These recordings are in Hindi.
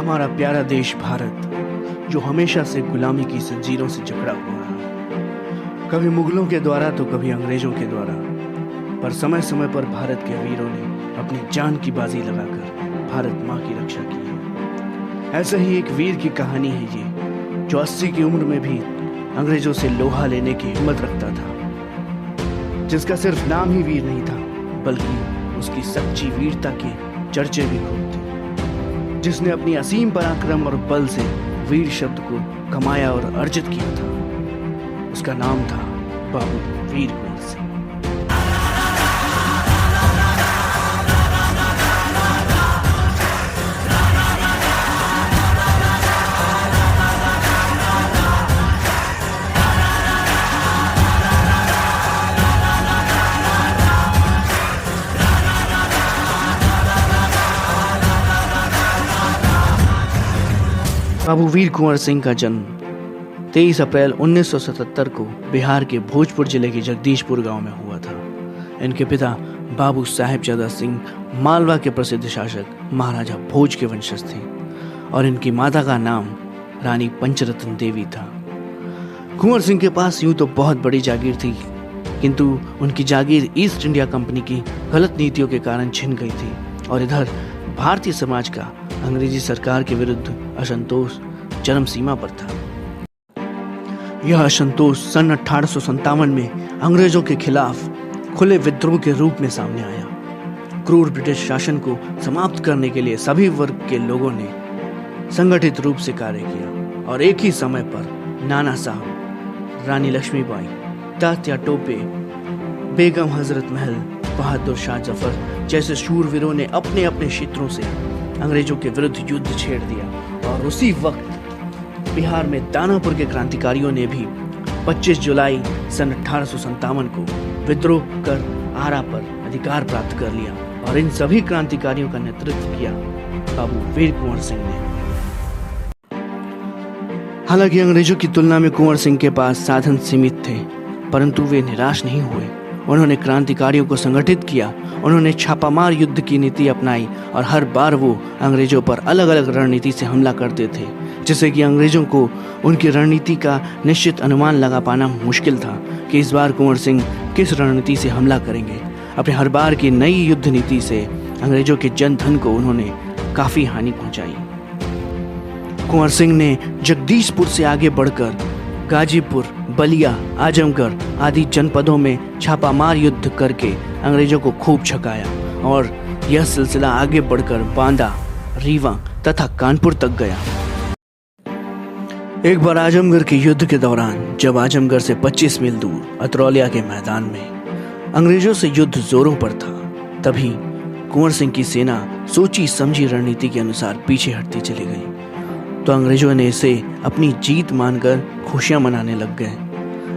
हमारा प्यारा देश भारत, जो हमेशा से गुलामी की जंजीरों से जकड़ा हुआ रहा, कभी मुगलों के द्वारा तो कभी अंग्रेजों के द्वारा, पर समय समय पर भारत के वीरों ने अपनी जान की बाजी लगाकर भारत माँ की रक्षा की है। ऐसे ही एक वीर की कहानी है ये, जो 80 की उम्र में भी अंग्रेजों से लोहा लेने की हिम्मत रखता था, जिसका सिर्फ नाम ही वीर नहीं था, बल्कि उसकी सच्ची वीरता के चर्चे भी खूब थे, जिसने अपनी असीम पराक्रम और बल से वीर शब्द को कमाया और अर्जित किया था। उसका नाम था बाबू वीर कुंवर सिंह। बाबू वीर कुंवर सिंह का जन्म 23 अप्रैल 1977 को बिहार के भोजपुर जिले के जगदीशपुर गांव में हुआ था। इनके पिता बाबू साहेबजादा सिंह मालवा के प्रसिद्ध शासक महाराजा भोज के वंशज थे और इनकी माता का नाम रानी पंचरत्न देवी था। कुंवर सिंह के पास यूं तो बहुत बड़ी जागीर थी, किंतु उनकी जागीर ईस्ट इंडिया कंपनी की गलत नीतियों के कारण छिन गई थी और इधर भारतीय समाज का अंग्रेजी सरकार के विरुद्ध असंतोष चरम सीमा पर था। यह असंतोष सन 1857 में अंग्रेजों के खिलाफ खुले विद्रोह के रूप में सामने आया। क्रूर ब्रिटिश शासन को समाप्त करने के लिए सभी वर्ग के लोगों ने संगठित रूप से कार्य किया और एक ही समय पर नाना साहब, रानी लक्ष्मीबाई, तात्या टोपे, बेगम हजरत महल, बहादुर शाह जफर जैसे शूरवीरों ने अपने अपने क्षेत्रों से अंग्रेजों के विरुद्ध युद्ध छेड़ दिया। और उसी वक्त बिहार में दानापुर के क्रांतिकारियों ने भी 25 जुलाई सन 1857 को विद्रोह कर आरा पर अधिकार प्राप्त कर लिया और इन सभी क्रांतिकारियों का नेतृत्व किया बाबू वीर कुंवर सिंह ने। हालांकि अंग्रेजों की तुलना में कुंवर सिंह के पास साधन सीमित थे, परंतु वे निराश नहीं हुए। उन्होंने क्रांतिकारियों को संगठित किया, उन्होंने छापामार युद्ध की नीति अपनाई और हर बार वो अंग्रेजों पर अलग अलग रणनीति से हमला करते थे, जिससे कि अंग्रेजों को उनकी रणनीति का निश्चित अनुमान लगा पाना मुश्किल था कि इस बार कुंवर सिंह किस रणनीति से हमला करेंगे। अपने हर बार की नई युद्ध नीति से अंग्रेजों के जन धन को उन्होंने काफी हानि पहुंचाई। कुंवर सिंह ने जगदीशपुर से आगे बढ़कर गाजीपुर, बलिया, आजमगढ़ आदि जनपदों में छापामार युद्ध करके अंग्रेजों को खूब छकाया और यह सिलसिला आगे बढ़कर बांदा, रीवा तथा कानपुर तक गया। एक बार आजमगढ़ के युद्ध के दौरान जब आजमगढ़ से 25 मील दूर अतरौलिया के मैदान में अंग्रेजों से युद्ध जोरों पर था, तभी कुंवर सिंह की सेना सोची समझी रणनीति के अनुसार पीछे हटती चली गई। तो अंग्रेजों ने इसे अपनी जीत मानकर खुशियां मनाने लग गए।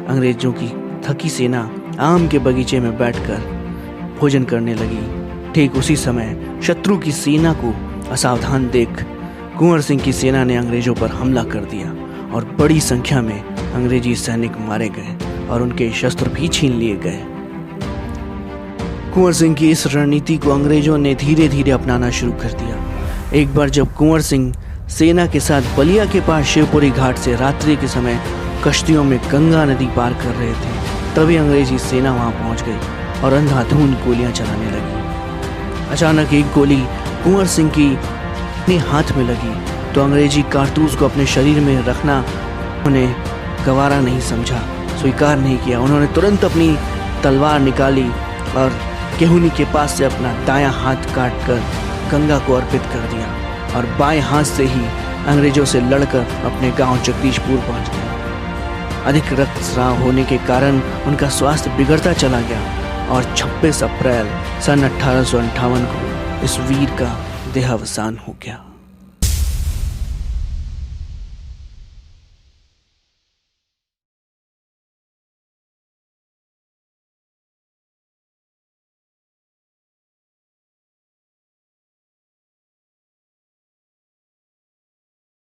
अंग्रेजों की थकी सेना आम के बगीचे में बैठकर भोजन करने लगी। ठीक उसी समय शत्रु की सेना को असावधान देख कुंवर सिंह की सेना ने अंग्रेजों पर हमला कर दिया और बड़ी संख्या में अंग्रेजी सैनिक मारे गए और उनके शस्त्र भी छीन लिए गए। कुंवर सिंह की इस रणनीति को अंग्रेजों ने धीरे धीरे अपनाना शुरू कर दिया। एक बार जब कुंवर सिंह सेना के साथ बलिया के पास शिवपुरी घाट से रात्रि के समय कश्तियों में गंगा नदी पार कर रहे थे, तभी अंग्रेजी सेना वहां पहुंच गई और अंधाधुंध गोलियां चलाने लगी। अचानक एक गोली कुंवर सिंह की अपने हाथ में लगी तो अंग्रेजी कारतूस को अपने शरीर में रखना उन्हें गवारा नहीं समझा, स्वीकार नहीं किया। उन्होंने तुरंत अपनी तलवार निकाली और केहुनी के पास से अपना दायां हाथ काट कर गंगा को अर्पित कर दिया और बाएं हाथ से ही अंग्रेजों से लड़कर अपने गांव जगदीशपुर पहुंच गए। अधिक रक्तस्राव होने के कारण उनका स्वास्थ्य बिगड़ता चला गया और 26 अप्रैल सन 1858 को इस वीर का देहावसान हो गया।